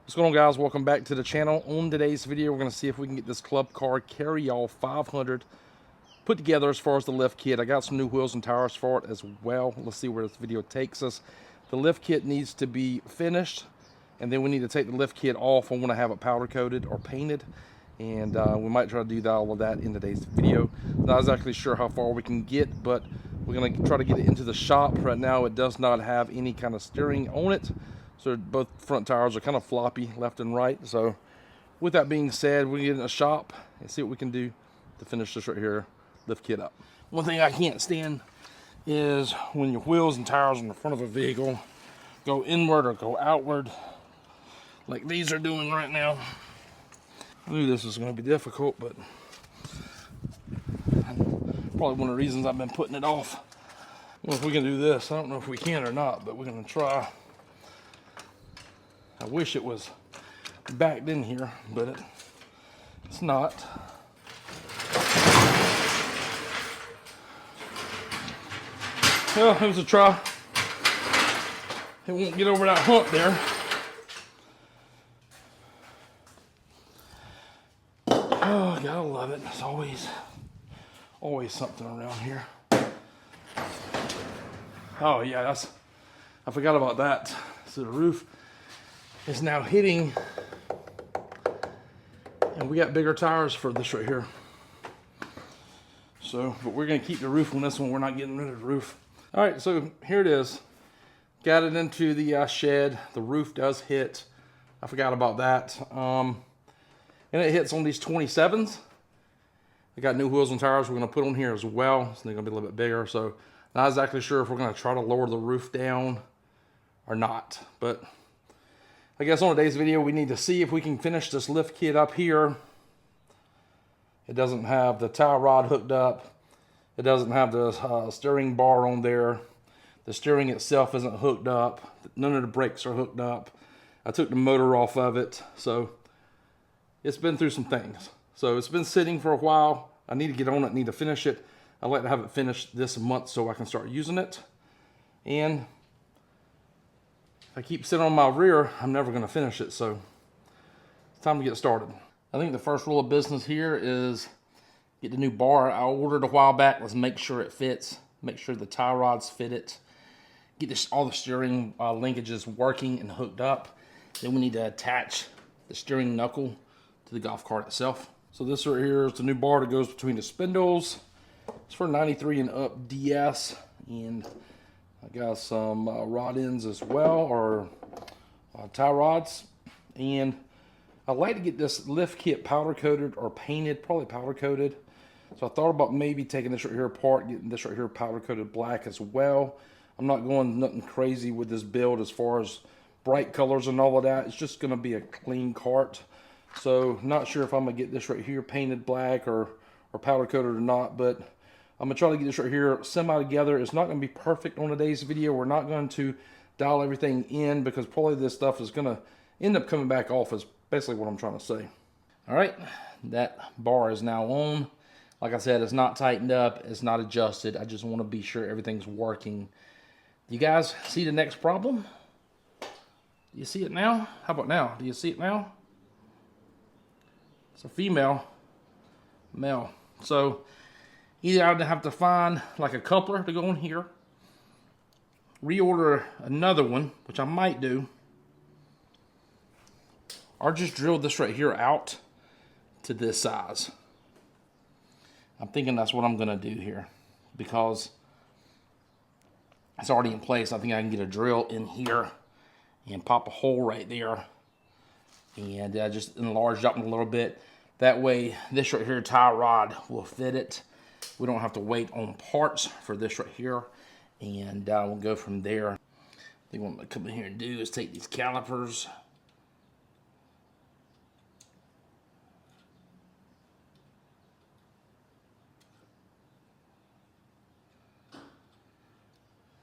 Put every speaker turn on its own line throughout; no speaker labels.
What's going on, guys? Welcome back to the channel. On today's video, we're going to see if we can get this club car Carryall 500 put together as far as the lift kit. I got some new wheels and tires for it as well. Let's see where this video takes us. The lift kit needs to be finished, and then we need to take the lift kit off. I want to have it powder coated or painted, and we might try to do all of that in today's video. Not exactly sure how far we can get, but we're going to try to get it into the shop. Right now, it does not have any kind of steering on it. So both front tires are kind of floppy left and right. So with that being said, we're getting a shop and see what we can do to finish this right here, lift kit up. One thing I can't stand is when your wheels and tires on the front of a vehicle go inward or go outward like these are doing right now. I knew this was going to be difficult, but probably one of the reasons I've been putting it off. Well, if we can do this, I don't know if we can or not, but we're going to try. I wish it was backed in here, but it's not. Well, it was a try. It won't get over that hump there. Oh, gotta love it. It's always something around here. Oh yeah, I forgot about that. So the roof is now hitting, and we got bigger tires for this right here. So, but we're gonna keep the roof on this one. We're not getting rid of the roof. All right, so here it is. Got it into the shed. The roof does hit. I forgot about that. And it hits on these 27s. I got new wheels and tires we're gonna put on here as well. So they're gonna be a little bit bigger. So not exactly sure if we're gonna try to lower the roof down or not, but I guess on today's video, we need to see if we can finish this lift kit up here. It doesn't have the tie rod hooked up. It doesn't have the steering bar on there. The steering itself isn't hooked up. None of the brakes are hooked up. I took the motor off of it. So it's been through some things. So it's been sitting for a while. I need to get on it, need to finish it. I'd like to have it finished this month so I can start using it. And if I keep sitting on my rear, I'm never going to finish it, so it's time to get started. I think the first rule of business here is get the new bar I ordered a while back. Let's make sure it fits, make sure the tie rods fit it, get all the steering linkages working and hooked up. Then we need to attach the steering knuckle to the golf cart itself. So this right here is the new bar that goes between the spindles. It's for 93 and up DS, and I got some rod ends as well, or tie rods. And I like to get this lift kit powder coated or painted, probably powder coated. So I thought about maybe taking this right here apart, getting this right here powder coated black as well. I'm not going nothing crazy with this build as far as bright colors and all of that. It's just gonna be a clean cart. So not sure if I'm gonna get this right here painted black or powder coated or not, but I'm gonna try to get this right here semi together. It's not gonna be perfect on today's video. We're not going to dial everything in because probably this stuff is gonna end up coming back off, is basically what I'm trying to say. All right, that bar is now on. Like I said, it's not tightened up, it's not adjusted. I just want to be sure everything's working. You guys see the next problem? Do you see it now? How about now? Do you see it now? It's a female, male. So either I'd have to find like a coupler to go in here, reorder another one, which I might do, or just drill this right here out to this size. I'm thinking that's what I'm gonna do here because it's already in place. I think I can get a drill in here and pop a hole right there and just enlarge it up a little bit. That way this right here tie rod will fit it. We don't have to wait on parts for this right here, and we'll go from there. I think what I'm gonna come in here and do is take these calipers,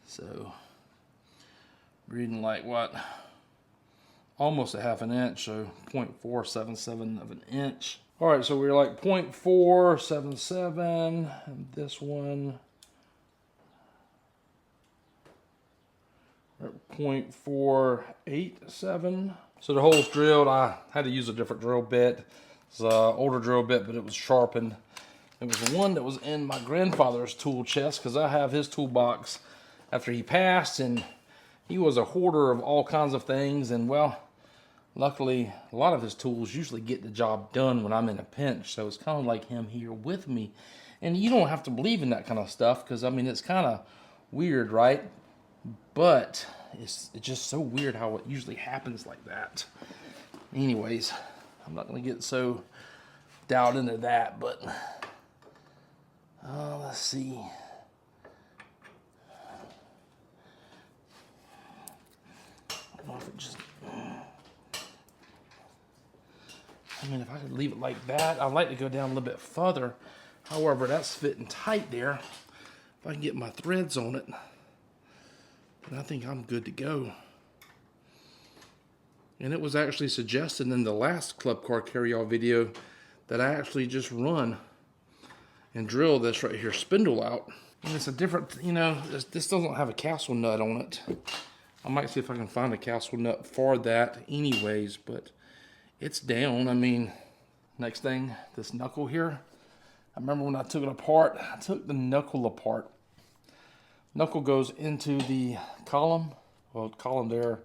so reading like what, almost a half an inch, so 0.477 of an inch. All right, so we're like 0.477, and this one at 0.487. So the hole's drilled. I had to use a different drill bit. It's an older drill bit, but it was sharpened. It was the one that was in my grandfather's tool chest, because I have his toolbox after he passed, and he was a hoarder of all kinds of things. And well, luckily, a lot of his tools usually get the job done when I'm in a pinch. So it's kind of like him here with me. And you don't have to believe in that kind of stuff, because I mean, it's kind of weird, right? But it's just so weird how it usually happens like that. Anyways, I'm not going to get so down into that, but let's see. I don't know if it just, I mean, if I could leave it like that, I'd like to go down a little bit further. However, that's fitting tight there. If I can get my threads on it, and I think I'm good to go. And it was actually suggested in the last Club Car Carryall video that I actually just run and drill this right here spindle out. And it's a different, you know, this doesn't have a castle nut on it. I might see if I can find a castle nut for that anyways, but it's down. I mean, next thing, this knuckle here. I remember when I took it apart, I took the knuckle apart. Knuckle goes into the column, well, column there,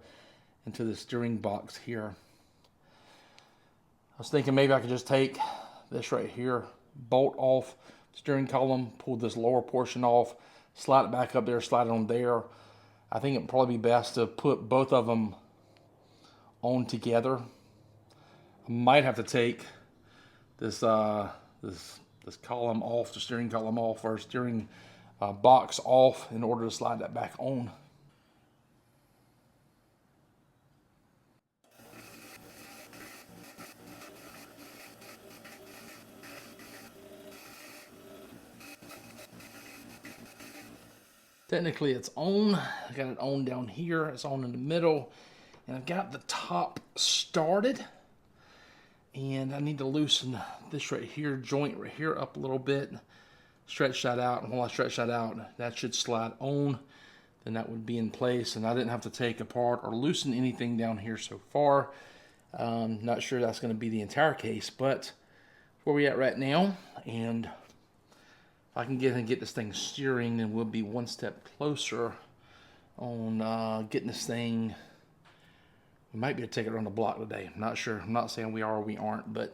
into the steering box here. I was thinking maybe I could just take this right here, bolt off steering column, pull this lower portion off, slide it back up there, slide it on there. I think it'd probably be best to put both of them on together. I might have to take this this column off, the steering column off, or steering box off in order to slide that back on. Technically it's on. I got it on down here. It's on in the middle. And I've got the top started. And I need to loosen this right here, joint right here up a little bit. Stretch that out. And while I stretch that out, that should slide on. Then that would be in place. And I didn't have to take apart or loosen anything down here so far. Not sure that's going to be the entire case, but where we at right now. And if I can get this thing steering, then we'll be one step closer on getting this thing. We might be able to take it around the block today. I'm not sure. I'm not saying we are or we aren't, but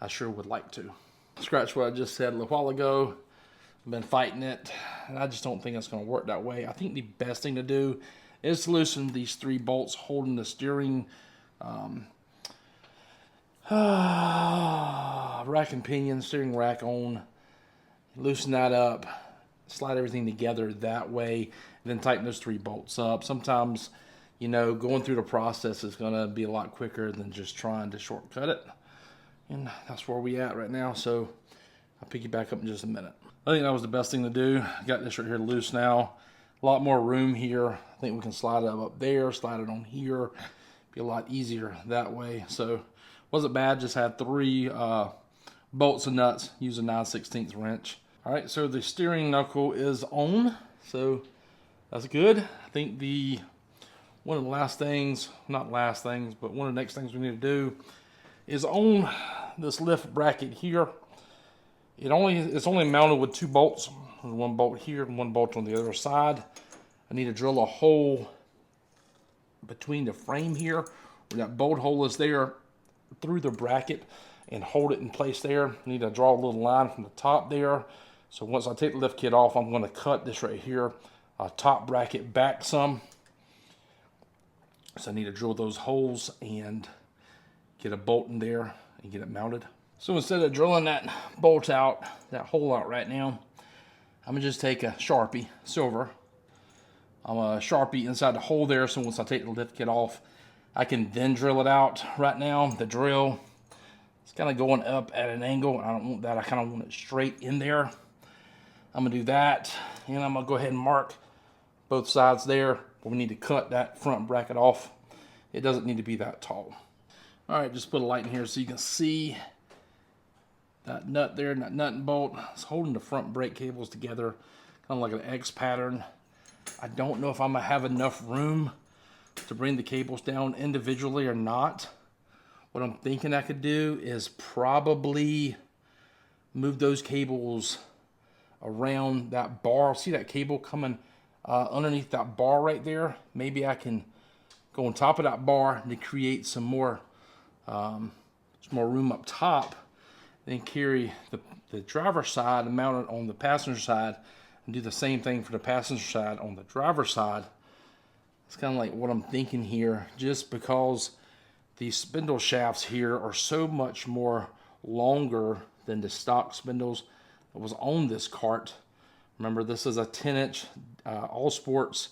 I sure would like to. Scratch what I just said a little while ago. I've been fighting it, and I just don't think it's going to work that way. I think the best thing to do is to loosen these 3 bolts holding the steering rack and pinion, steering rack on. Loosen that up, slide everything together that way, and then tighten those 3 bolts up. Sometimes, you know, going through the process is going to be a lot quicker than just trying to shortcut it. And that's where we at right now, so I'll pick you back up in just a minute. I think that was the best thing to do. Got this right here loose now. A lot more room here. I think we can slide it up there, slide it on here. Be a lot easier that way. So wasn't bad, just had 3 bolts and nuts, use a 9/16 wrench. All right, so the steering knuckle is on, so that's good. I think one of the last things, not last things, but one of the next things we need to do is on this lift bracket here. It's only mounted with 2 bolts. There's 1 bolt here and 1 bolt on the other side. I need to drill a hole between the frame here, where that bolt hole is there, through the bracket, and hold it in place there. I need to draw a little line from the top there. So once I take the lift kit off, I'm going to cut this right here, top bracket back some. So I need to drill those holes and get a bolt in there and get it mounted. So instead of drilling that bolt out, that hole out right now, I'm going to just take a Sharpie, silver. I'm going to Sharpie inside the hole there, so once I take the lift kit off, I can then drill it out. Right now, the drill, it's kind of going up at an angle. I don't want that. I kind of want it straight in there. I'm going to do that, and I'm going to go ahead and mark both sides there. We need to cut that front bracket off. It doesn't need to be that tall. All right, just put a light in here so you can see that nut there, and that nut and bolt. It's holding the front brake cables together, kind of like an X pattern. I don't know if I'm going to have enough room to bring the cables down individually or not. What I'm thinking I could do is probably move those cables around that bar. See that cable coming underneath that bar right there? Maybe I can go on top of that bar to create some more room up top, then carry the driver's side and mount it on the passenger side, and do the same thing for the passenger side on the driver's side. It's kind of like what I'm thinking here, just because these spindle shafts here are so much more longer than the stock spindles that was on this cart. Remember, this is a 10-inch all sports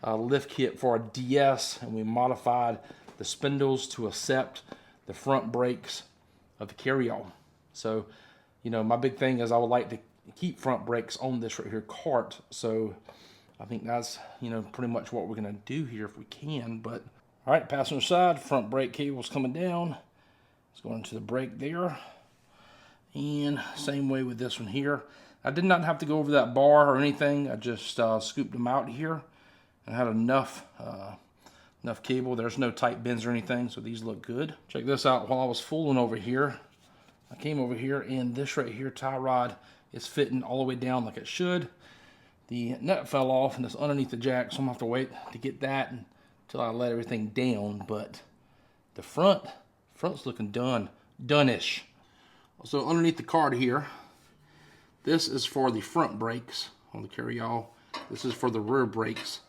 lift kit for a DS, and we modified the spindles to accept the front brakes of the Carryall. So, you know, my big thing is I would like to keep front brakes on this right here cart. So I think that's, you know, pretty much what we're going to do here if we can. But all right, passenger side, front brake cable's coming down. It's going to the brake there. And same way with this one here. I did not have to go over that bar or anything. I just scooped them out here and had enough cable. There's no tight bends or anything, so these look good. Check this out. While I was fooling over here, I came over here, and this right here tie rod is fitting all the way down like it should. The nut fell off and it's underneath the jack, so I'm gonna have to wait to get that until I let everything down. But the front's looking done-ish. So underneath the card here, this is for the front brakes on the Carryall. This is for the rear brakes,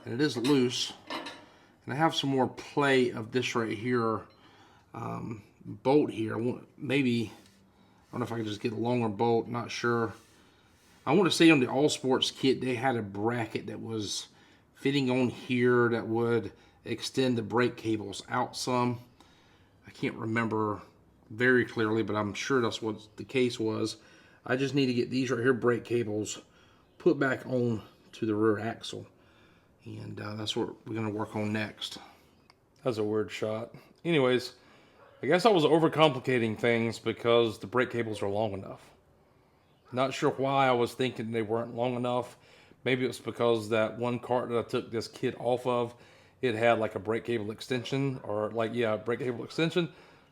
and it is loose. And I have some more play of this right here, bolt here. Maybe, I don't know if I can just get a longer bolt, not sure. I want to say on the All Sports kit, they had a bracket that was fitting on here that would extend the brake cables out some. I can't remember very clearly, but I'm sure that's what the case was. I just need to get these right here brake cables put back on to the rear axle. And that's what we're going to work on next. That's a weird shot. Anyways, I guess I was overcomplicating things because the brake cables are long enough. Not sure why I was thinking they weren't long enough. Maybe it was because that one cart that I took this kit off of, it had like a brake cable extension, or like, yeah, brake cable extension.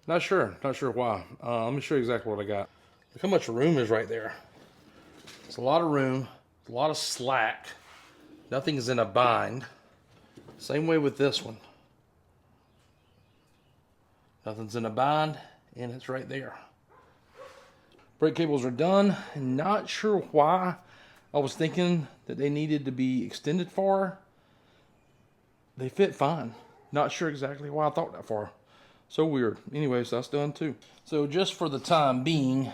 Not sure why. Let me show you exactly what I got. Look how much room is right there. It's a lot of room, a lot of slack. Nothing's in a bind. Same way with this one. Nothing's in a bind, and it's right there. Brake cables are done. Not sure why I was thinking that they needed to be extended far. They fit fine. Not sure exactly why I thought that far. So weird. Anyways, that's done too. So just for the time being,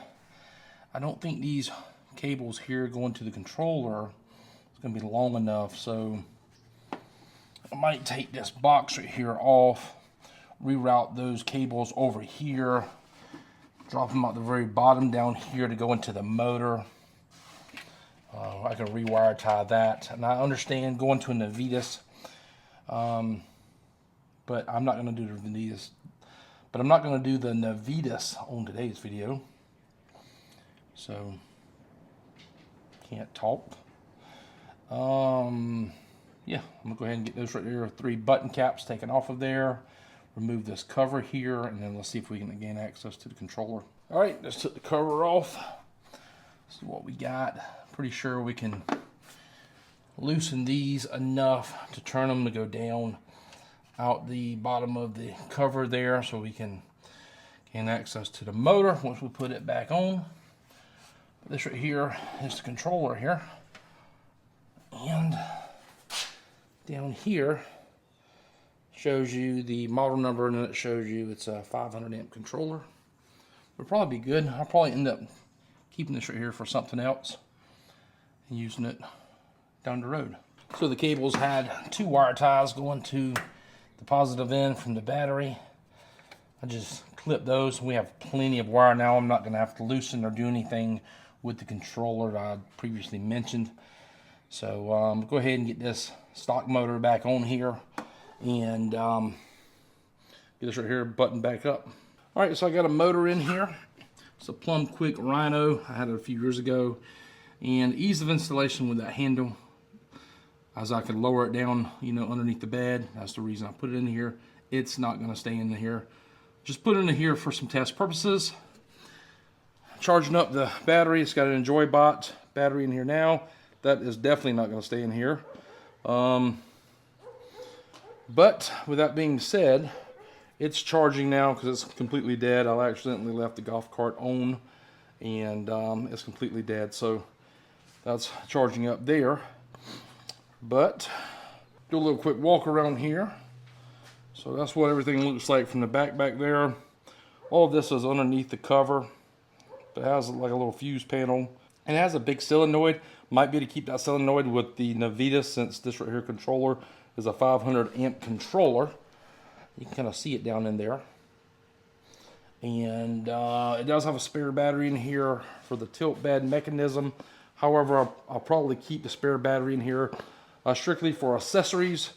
I don't think these cables here going to the controller is going to be long enough. So I might take this box right here off, reroute those cables over here, drop them at the very bottom down here to go into the motor. I can rewire tie that. And I understand going to a Navitas, but I'm not going to do the Navitas. But I'm not going to do the Navitas on today's video. So, can't talk. Yeah, I'm going to go ahead and get those right there. 3 button caps taken off of there. Remove this cover here, and then let's see if we can gain access to the controller. All right, let's take the cover off. This is what we got. Pretty sure we can loosen these enough to turn them to go down out the bottom of the cover there, so we can gain access to the motor once we put it back on. This right here is the controller here, and down here shows you the model number, and then it shows you it's a 500 amp controller. Would probably be good. I'll probably end up keeping this right here for something else and using it down the road. So the cables had 2 wire ties going to the positive end from the battery. I just clipped those. We have plenty of wire now. I'm not going to have to loosen or do anything with the controller that I previously mentioned. So go ahead and get this stock motor back on here and get this right here buttoned back up. All right, so I got a motor in here. It's a Plum Quick Rhino. I had it a few years ago, and ease of installation with that handle. as I can lower it down, you know, underneath the bed. That's the reason I put it in here. It's not gonna stay in here. Just put it in here for some test purposes. Charging up the battery. It's got an Enjoy Bot battery in here now. That is definitely not gonna stay in here. But with that being said, it's charging now because it's completely dead. I accidentally left the golf cart on, and it's completely dead. So that's charging up there. But do a little quick walk around here. So that's what everything looks like from the back there. All of this is underneath the cover. It has like a little fuse panel, and it has a big solenoid. Might be to keep that solenoid with the Navita, since this right here controller is a 500 amp controller. You can kind of see it down in there. And it does have a spare battery in here for the tilt bed mechanism. However, I'll probably keep the spare battery in here strictly for accessories.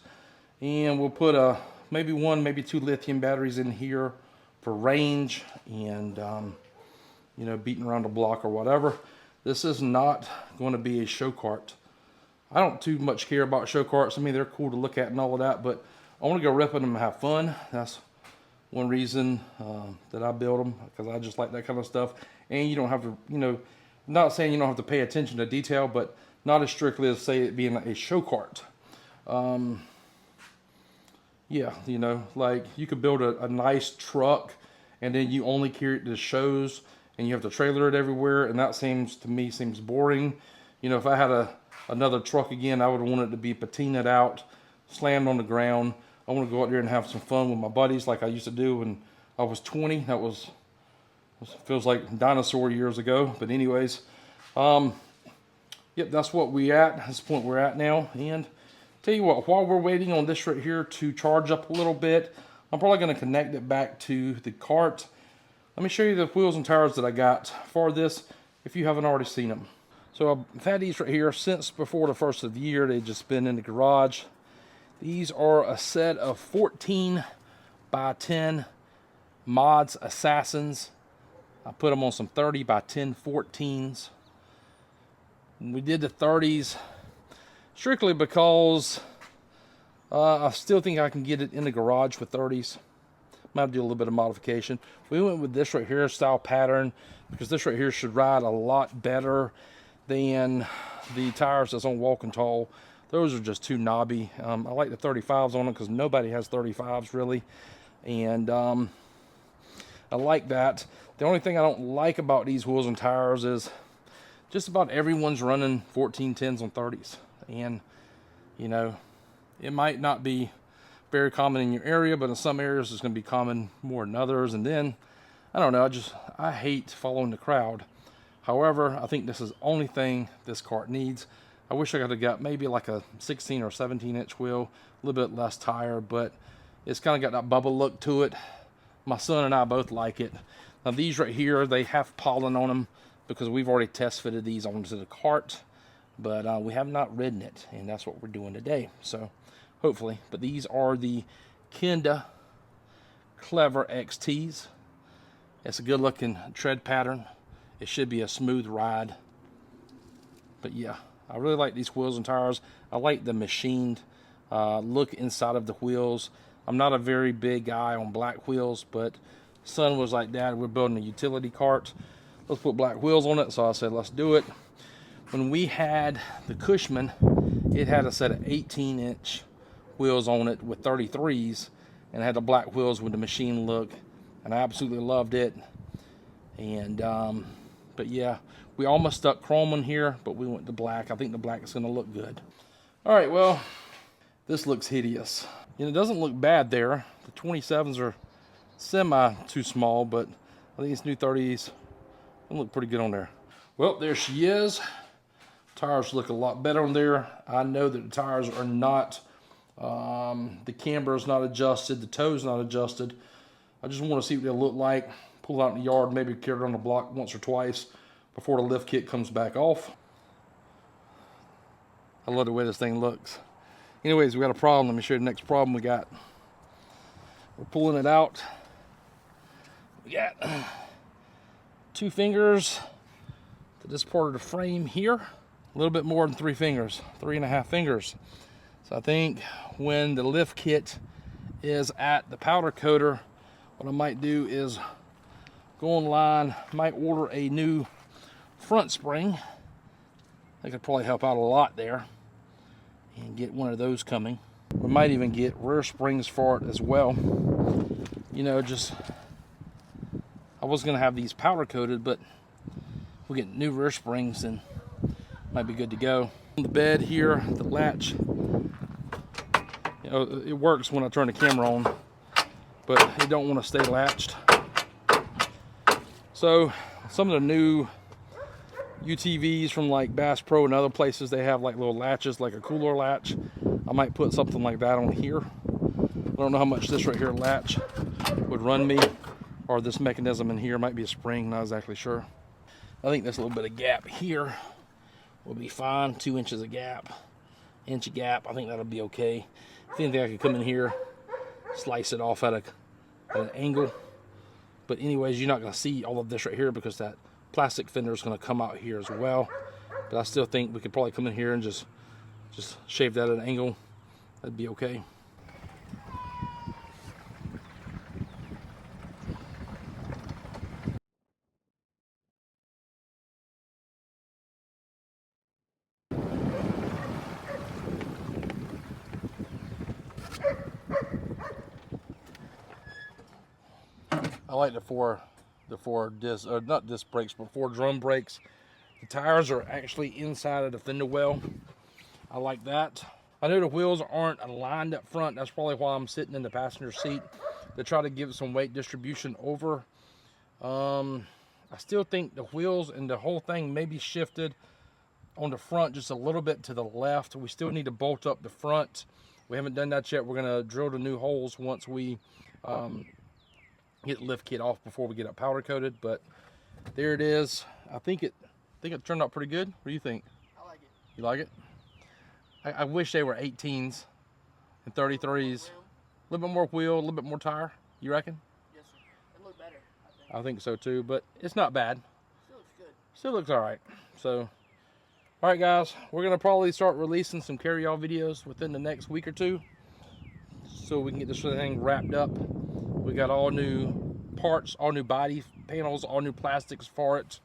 And we'll put maybe one, maybe two lithium batteries in here for range and you know, beating around the block or whatever. This is not going to be a show cart. I don't too much care about show carts. I mean, they're cool to look at and all of that, but I want to go ripping them and have fun. That's one reason that I build them, because I just like that kind of stuff. And you don't have to, you know, not saying you don't have to pay attention to detail, but not as strictly as, say, it being a show cart. Yeah, you know, like you could build a nice truck and then you only carry it to shows and you have to trailer it everywhere, and that seems, to me, seems boring. You know, if I had another truck again, I would want it to be patinaed out, slammed on the ground. I want to go out there and have some fun with my buddies like I used to do when I was 20. That was feels like dinosaur years ago. But anyways, yep, that's what we at. That's the point we're at now. And tell you what, while we're waiting on this right here to charge up a little bit, I'm probably going to connect it back to the cart. Let me show you the wheels and tires that I got for this, if you haven't already seen them. So I've had these right here since before the first of the year. They've just been in the garage. These are a set of 14 by 10 Mods Assassins. I put them on some 30 by 10 14s. We did the 30s strictly because I still think I can get it in the garage with 30s. Might do a little bit of modification. We went with this right here style pattern because this right here should ride a lot better than the tires that's on Walking Tall. Those are just too knobby. I like the 35s on them because nobody has 35s really, and I like that. The only thing I don't like about these wheels and tires is just about everyone's running 1410s on 30s, and you know, it might not be very common in your area, but in some areas it's going to be common more than others. And then I don't know, I hate following the crowd. However, I think this is the only thing this cart needs. I wish I could have got maybe like a 16 or 17 inch wheel, a little bit less tire, but it's kind of got that bubble look to it. My son and I both like it. Now these right here, they have pollen on them because we've already test fitted these onto the cart, but we have not ridden it, and that's what we're doing today. So hopefully, but these are the Kenda Clever XTs. It's a good looking tread pattern. It should be a smooth ride. But yeah, I really like these wheels and tires. I like the machined look inside of the wheels. I'm not a very big guy on black wheels, but son was like, Dad, we're building a utility cart. Let's put black wheels on it. So I said, let's do it. When we had the Cushman, it had a set of 18-inch wheels on it with 33s, and had the black wheels with the machine look, and I absolutely loved it. And but yeah, we almost stuck chrome in here, but we went to black. I think the black is going to look good. All right, well, this looks hideous. And it doesn't look bad there. The 27s are semi too small, but I think these new 30s look pretty good on there. Well, there she is. Tires look a lot better on there. I know that the tires are not, the camber is not adjusted, the toe's not adjusted. I just want to see what they'll look like. Pull it out in the yard, maybe carry it on the block once or twice before the lift kit comes back off. I love the way this thing looks. Anyways, we got a problem. Let me show you the next problem we got. We're pulling it out. We got 2 fingers to this part of the frame here. a little bit more than 3 fingers, 3.5 fingers. So I think when the lift kit is at the powder coater, what I might do is go online, might order a new front spring. That could probably help out a lot there, and get one of those coming. We might even get rear springs for it as well. You know, just, I was gonna have these powder coated, but if we get new rear springs, then might be good to go. On the bed here, the latch, you know, it works when I turn the camera on, but it don't want to stay latched. So some of the new UTVs from like Bass Pro and other places, they have like little latches, like a cooler latch. I might put something like that on here. I don't know how much this right here latch would run me, or this mechanism in here might be a spring, not exactly sure. I think this little bit of gap here will be fine. 2 inches of gap, inch of gap. I think that'll be okay. If anything, I could come in here, slice it off at an angle. But anyways, you're not going to see all of this right here because that plastic fender is going to come out here as well. But I still think we could probably come in here and just shave that at an angle. That'd be okay. I like the four disc, or not disc brakes, but 4 drum brakes. The tires are actually inside of the fender well. I like that. I know the wheels aren't aligned up front. That's probably why I'm sitting in the passenger seat, to try to give some weight distribution over. I still think the wheels and the whole thing may be shifted on the front just a little bit to the left. We still need to bolt up the front. We haven't done that yet. We're gonna drill the new holes once we get the lift kit off before we get it powder coated. But there it is. I think it turned out pretty good. What do you think?
I like it.
You like it? I wish they were 18s and 33s. A little bit more wheel, a little bit more tire. You reckon?
Yes, sir. It looked better, I think.
I think so too, but it's not bad.
Still looks good.
Still looks all right. So, all right, guys, we're gonna probably start releasing some Carryall videos within the next week or 2, so we can get this thing wrapped up. We got all new parts, all new body panels, all new plastics for it.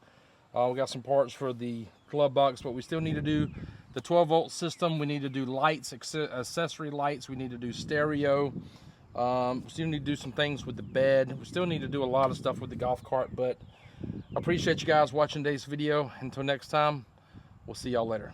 We got some parts for the glove box, but we still need to do the 12-volt system. We need to do lights, accessory lights. We need to do stereo. We still need to do some things with the bed. We still need to do a lot of stuff with the golf cart, but I appreciate you guys watching today's video. Until next time, we'll see y'all later.